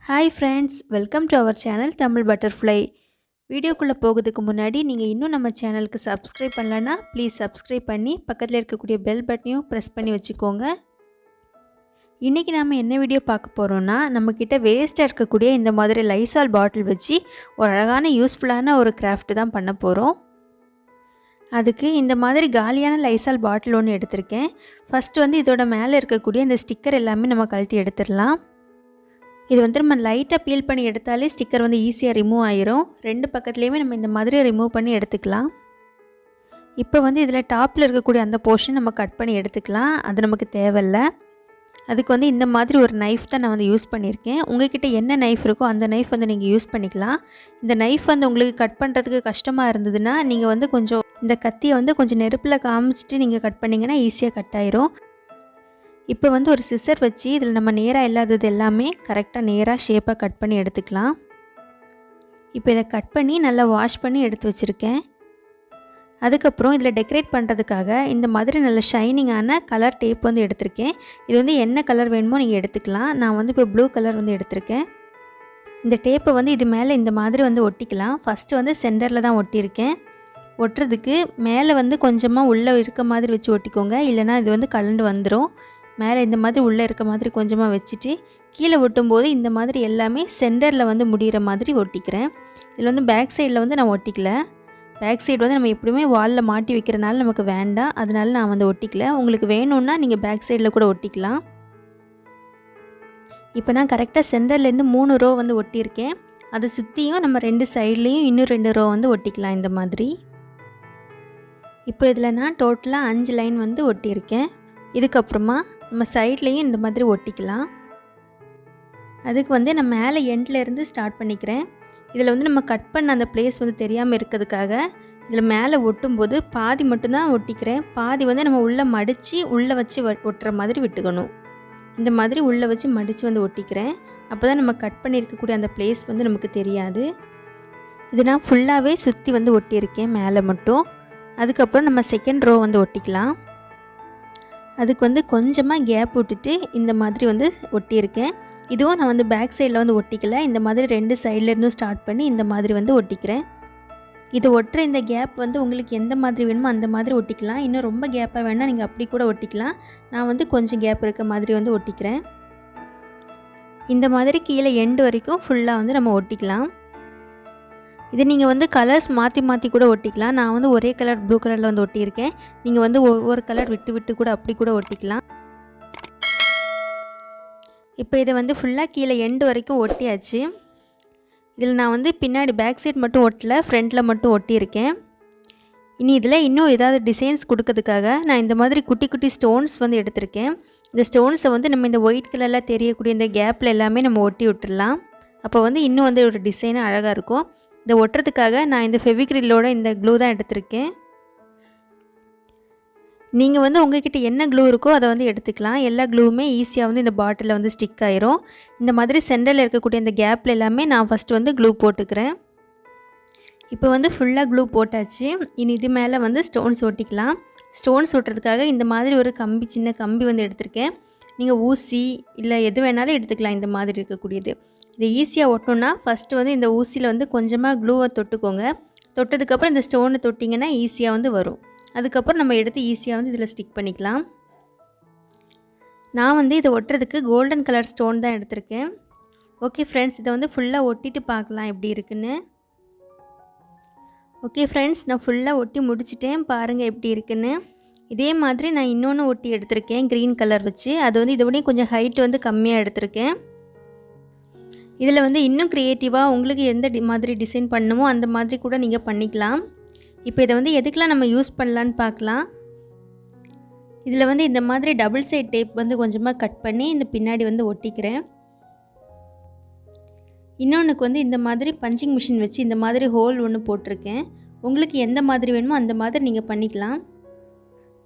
Hi friends, welcome to our channel Tamil Butterfly. வீடியோக்குள்ள போகிறதுக்கு முன்னாடி நீங்க இன்னும் நம்ம சேனலுக்கு subscribe பண்ணலனா please subscribe பண்ணி பக்கத்துல இருக்கக்கூடிய bell பட்டனையும் press பண்ணி வச்சுக்கோங்க. இன்னைக்கு நாம என்ன வீடியோ பார்க்க போறோம்னா நம்மகிட்ட வேஸ்டா இருக்கக்கூடிய இந்த மாதிரி lyzol bottle வச்சு ஒரு அழகான யூஸ்ஃபுல்லான ஒரு கிராஃப்ட் தான் பண்ண போறோம். அதுக்கு இந்த மாதிரி காலியான lyzol bottle ஒன்னு எடுத்துர்க்கேன். ஃபர்ஸ்ட் வந்து இதோட மேலே இருக்கக்கூடிய இந்த ஸ்டிக்கர் எல்லாமே நம்ம கழட்டி எடுத்துறலாம். இது வந்து நம்ம லைட்டா பீல் பண்ணி எடுத்தாலே ஸ்டிக்கர் வந்து ஈஸியா ரிமூவ் ஆயிரும். ரெண்டு பக்கத்துலயுமே நம்ம இந்த மாதிரி ரிமூவ் பண்ணி எடுத்துக்கலாம். இப்போ வந்து இதல டாப்ல இருக்கக்கூடிய அந்த போர்ஷன் நம்ம கட் பண்ணி எடுத்துக்கலாம். அது நமக்கு தேவையில்ல. அதுக்கு வந்து இந்த மாதிரி ஒரு நைஃப் தான் நான் வந்து யூஸ் பண்ணியிருக்கேன். உங்ககிட்ட என்ன நைஃப் இருக்கோ அந்த நைஃப் வந்து நீங்க யூஸ் பண்ணிக்கலாம். இந்த நைஃப் வந்து உங்களுக்கு கட் பண்றதுக்கு கஷ்டமா இருந்ததுன்னா நீங்க வந்து கொஞ்சம் இந்த கத்தியை வந்து கொஞ்சம் நெருப்புல காமிச்சிட்டு நீங்க கட் பண்ணீங்கன்னா ஈஸியா கட் ஆயிரும். இப்போ வந்து ஒரு சிசர் வச்சு இதில் நம்ம நேராக இல்லாதது எல்லாமே கரெக்டாக நேராக ஷேப்பாக கட் பண்ணி எடுத்துக்கலாம். இப்போ இதை கட் பண்ணி நல்லா வாஷ் பண்ணி எடுத்து வச்சுருக்கேன். அதுக்கப்புறம் இதில் டெக்கரேட் பண்ணுறதுக்காக இந்த மாதிரி நல்ல ஷைனிங்கான கலர் டேப் வந்து எடுத்திருக்கேன். இது வந்து என்ன கலர் வேணுமோ நீங்கள் எடுத்துக்கலாம். நான் வந்து இப்போ ப்ளூ கலர் வந்து எடுத்திருக்கேன். இந்த டேப்பை வந்து இது மேலே இந்த மாதிரி வந்து ஒட்டிக்கலாம். ஃபஸ்ட்டு வந்து சென்டரில் தான் ஒட்டியிருக்கேன். ஒட்டுறதுக்கு மேலே வந்து கொஞ்சமாக உள்ளே இருக்க மாதிரி வச்சு ஒட்டிக்கோங்க, இல்லைனா இது வந்து கலண்டு வந்துடும். மேலே இந்த மாதிரி உள்ளே இருக்க மாதிரி கொஞ்சமாக வச்சுட்டு கீழே ஒட்டும்போது இந்த மாதிரி எல்லாமே சென்டரில் வந்து முடிகிற மாதிரி ஒட்டிக்கிறேன். இதில் வந்து பேக் சைடில் வந்து நான் ஒட்டிக்கல. பேக் சைடு வந்து நம்ம எப்படியுமே வாலில் மாட்டி வைக்கிறனால நமக்கு வேண்டாம், அதனால நான் வந்து ஒட்டிக்கல. உங்களுக்கு வேணும்னா நீங்கள் பேக் சைடில் கூட ஒட்டிக்கலாம். இப்போ நான் கரெக்டாக சென்டர்லேருந்து 3 ரோ வந்து ஒட்டியிருக்கேன். அதை சுற்றியும் நம்ம 2 சைட்லேயும் இன்னும் 2 ரோ வந்து ஒட்டிக்கலாம் இந்த மாதிரி. இப்போ இதில் நான் டோட்டலாக 5 லைன் வந்து ஒட்டியிருக்கேன். இதுக்கப்புறமா நம்ம சைட்லேயும் இந்த மாதிரி ஒட்டிக்கலாம். அதுக்கு வந்து நான் மேலே எண்ட்லேருந்து ஸ்டார்ட் பண்ணிக்கிறேன். இதில் வந்து நம்ம கட் பண்ண அந்த பிளேஸ் வந்து தெரியாமல் இருக்கிறதுக்காக இதில் மேலே ஒட்டும்போது பாதி மட்டும்தான் ஒட்டிக்கிறேன். பாதி வந்து நம்ம உள்ளே மடித்து உள்ளே வச்சு ஒட்டுற மாதிரி விட்டுக்கணும். இந்த மாதிரி உள்ளே வச்சு மடித்து வந்து ஒட்டிக்கிறேன். அப்போ தான் நம்ம கட் பண்ணியிருக்கக்கூடிய அந்த பிளேஸ் வந்து நமக்கு தெரியாது. இது நான் ஃபுல்லாகவே சுற்றி வந்து ஒட்டியிருக்கேன் மேலே மட்டும். அதுக்கப்புறம் நம்ம செகண்ட் ரோ வந்து ஒட்டிக்கலாம். அதுக்கு வந்து கொஞ்சமாக கேப் விட்டுட்டு இந்த மாதிரி வந்து ஒட்டியிருக்கேன். இதுவும் நான் வந்து பேக் சைடில் வந்து ஒட்டிக்கல. இந்த மாதிரி 2 சைட்லேருந்தும் ஸ்டார்ட் பண்ணி இந்த மாதிரி வந்து ஒட்டிக்கிறேன். இது ஒட்டுற இந்த கேப் வந்து உங்களுக்கு எந்த மாதிரி வேணுமோ அந்த மாதிரி ஒட்டிக்கலாம். இன்னும் ரொம்ப கேப்பாக வேணால் நீங்கள் அப்படி கூட ஒட்டிக்கலாம். நான் வந்து கொஞ்சம் கேப் இருக்க மாதிரி வந்து ஒட்டிக்கிறேன். இந்த மாதிரி கீழே எண்டு வரைக்கும் ஃபுல்லாக வந்து நம்ம ஒட்டிக்கலாம். இது நீங்கள் வந்து கலர்ஸ் மாற்றி கூட ஒட்டிக்கலாம். நான் வந்து ஒரே கலர் ப்ளூ கலரில் வந்து ஒட்டியிருக்கேன். நீங்கள் வந்து ஒவ்வொரு கலர் விட்டு கூட அப்படி கூட ஒட்டிக்கலாம். இப்போ இதை வந்து ஃபுல்லாக கீழே எண்டு வரைக்கும் ஒட்டியாச்சு. இதில் நான் வந்து பின்னாடி பேக் சைட் மட்டும் ஒட்டல, ஃப்ரண்ட்டில் மட்டும் ஒட்டியிருக்கேன். இனி இதில் இன்னும் ஏதாவது டிசைன்ஸ் கொடுக்கறதுக்காக நான் இந்த மாதிரி குட்டி குட்டி ஸ்டோன்ஸ் வந்து எடுத்திருக்கேன். இந்த ஸ்டோன்ஸை வந்து நம்ம இந்த ஒயிட் கலரில் தெரியக்கூடிய இந்த கேப்பில் எல்லாமே நம்ம ஒட்டி விட்டுடலாம். அப்போ வந்து இன்னும் வந்து ஒரு டிசைனாக அழகாக இருக்கும். இதை ஒட்டுறதுக்காக நான் இந்த ஃபெவிக்ரிலோட இந்த க்ளூ தான் எடுத்திருக்கேன். நீங்கள் வந்து உங்ககிட்ட என்ன க்ளூ இருக்கோ அதை வந்து எடுத்துக்கலாம். எல்லா க்ளூவுமே ஈஸியாக வந்து இந்த பாட்டிலில் வந்து ஸ்டிக் ஆயிரும். இந்த மாதிரி சென்டரில் இருக்கக்கூடிய இந்த கேப்பில் எல்லாமே நான் ஃபஸ்ட்டு வந்து க்ளூ போட்டுக்கிறேன். இப்போ வந்து ஃபுல்லாக க்ளூ போட்டாச்சு. இனி இது மேலே வந்து ஸ்டோன்ஸ் ஒட்டிக்கலாம். ஸ்டோன்ஸ் ஒட்டுறதுக்காக இந்த மாதிரி ஒரு கம்பி, சின்ன கம்பி வந்து எடுத்திருக்கேன். நீங்கள் ஊசி இல்லை எது வேணாலும் எடுத்துக்கலாம். இந்த மாதிரி இருக்கக்கூடியது இதை ஈஸியாக ஒட்டணுன்னா ஃபஸ்ட்டு வந்து இந்த ஊசியில் வந்து கொஞ்சமாக க்ளூவை தொட்டுக்கோங்க. தொட்டதுக்கப்புறம் இந்த ஸ்டோனை தொட்டிங்கன்னா ஈஸியாக வந்து வரும். அதுக்கப்புறம் நம்ம எடுத்து ஈஸியாக வந்து இதில் ஸ்டிக் பண்ணிக்கலாம். நான் வந்து இதை ஒட்டுறதுக்கு கோல்டன் கலர் ஸ்டோன் தான் எடுத்திருக்கேன். ஓகே ஃப்ரெண்ட்ஸ், இதை வந்து ஃபுல்லாக ஒட்டிட்டு பார்க்கலாம் எப்படி இருக்குன்னு. ஓகே ஃப்ரெண்ட்ஸ், நான் ஃபுல்லாக ஒட்டி முடிச்சிட்டேன். பாருங்கள் எப்படி இருக்குன்னு. இதே மாதிரி நான் இன்னொன்று ஒட்டி எடுத்திருக்கேன் க்ரீன் கலர் வச்சு. அது வந்து இதோடய கொஞ்சம் ஹைட் வந்து கம்மியாக எடுத்திருக்கேன். இதில் வந்து இன்னும் க்ரியேட்டிவாக உங்களுக்கு எந்த மாதிரி டிசைன் பண்ணணுமோ அந்த மாதிரி கூட நீங்கள் பண்ணிக்கலாம். இப்போ இதை வந்து எதுக்கெலாம் நம்ம யூஸ் பண்ணலான்னு பார்க்கலாம். இதில் வந்து இந்த மாதிரி டபுள் சைட் டேப் வந்து கொஞ்சமாக கட் பண்ணி இந்த பின்னாடி வந்து ஒட்டிக்கிறேன். இன்னொன்றுக்கு வந்து இந்த மாதிரி பஞ்சிங் மிஷின் வச்சு இந்த மாதிரி ஹோல் ஒன்று போட்டிருக்கேன். உங்களுக்கு எந்த மாதிரி வேணுமோ அந்த மாதிரி நீங்கள் பண்ணிக்கலாம்.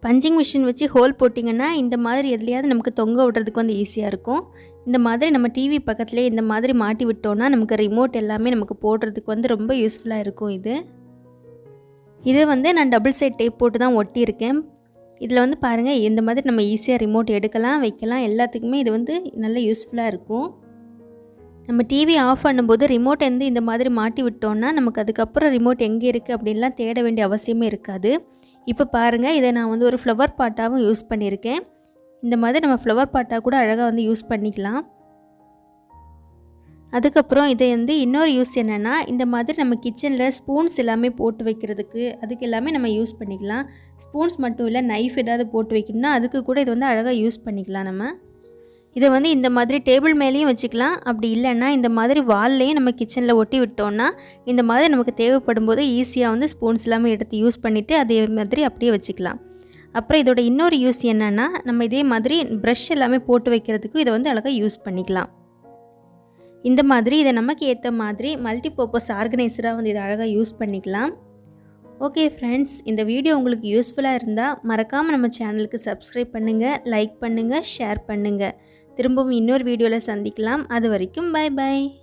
பஞ்சிங் மிஷின் வச்சு ஹோல் போட்டிங்கன்னா இந்த மாதிரி எதுலையாவது நமக்கு தொங்க விடுறதுக்கு வந்து ஈஸியாக இருக்கும். இந்த மாதிரி நம்ம டிவி பக்கத்துலேயே இந்த மாதிரி மாட்டி விட்டோன்னா நமக்கு ரிமோட் எல்லாமே நமக்கு போடுறதுக்கு வந்து ரொம்ப யூஸ்ஃபுல்லாக இருக்கும். இது வந்து நான் டபுள் சைட் டேப் போட்டு தான் ஒட்டியிருக்கேன். இதில் வந்து பாருங்கள், இந்த மாதிரி நம்ம ஈஸியாக ரிமோட் எடுக்கலாம், வைக்கலாம். எல்லாத்துக்குமே இது வந்து நல்ல யூஸ்ஃபுல்லாக இருக்கும். நம்ம டிவி ஆஃப் பண்ணும்போது ரிமோட் இந்த மாதிரி மாட்டி விட்டோம்னா நமக்கு அதுக்கப்புறம் ரிமோட் எங்கே இருக்குது அப்படின்லாம் தேட வேண்டிய அவசியமே இருக்காது. இப்போ பாருங்கள், இதை நான் ஒரு ஃப்ளவர் பாட்டாகவும் யூஸ் பண்ணியிருக்கேன். இந்த மாதிரி நம்ம ஃப்ளவர் பாட்டாக கூட அழகாக யூஸ் பண்ணிக்கலாம். அதுக்கப்புறம் இதை இன்னொரு யூஸ் என்னென்னா, இந்த மாதிரி நம்ம கிச்சனில் ஸ்பூன்ஸ் எல்லாமே போட்டு வைக்கிறதுக்கு அதுக்கு எல்லாமே நம்ம யூஸ் பண்ணிக்கலாம். ஸ்பூன்ஸ் மட்டும் இல்லை, நைஃப் ஏதாவது போட்டு வைக்கணும்னா அதுக்கு கூட இது அழகாக யூஸ் பண்ணிக்கலாம். நம்ம இதை இந்த மாதிரி டேபிள் மேலேயும் வச்சுக்கலாம். அப்படி இல்லைன்னா இந்த மாதிரி வால்லையும் நம்ம கிச்சனில் ஒட்டி விட்டோம்னா இந்த மாதிரி நமக்கு தேவைப்படும் போது ஈஸியாக ஸ்பூன்ஸ் எல்லாமே எடுத்து யூஸ் பண்ணிவிட்டு அதே மாதிரி அப்படியே வச்சுக்கலாம். அப்புறம் இதோட இன்னொரு யூஸ் என்னென்னா, நம்ம இதே மாதிரி ப்ரஷ் எல்லாமே போட்டு வைக்கிறதுக்கும் இதை அழகாக யூஸ் பண்ணிக்கலாம். இந்த மாதிரி இதை நமக்கு ஏற்ற மாதிரி மல்டி பர்பஸ் ஆர்கனைசராக இதை அழகாக யூஸ் பண்ணிக்கலாம். ஓகே ஃப்ரெண்ட்ஸ், இந்த வீடியோ உங்களுக்கு யூஸ்ஃபுல்லாக இருந்தால் மறக்காமல் நம்ம சேனலுக்கு சப்ஸ்கிரைப் பண்ணுங்கள், லைக் பண்ணுங்கள், ஷேர் பண்ணுங்கள். திரும்பவும் இன்னொரு வீடியோவில் சந்திக்கலாம். அது வரைக்கும் பை பை.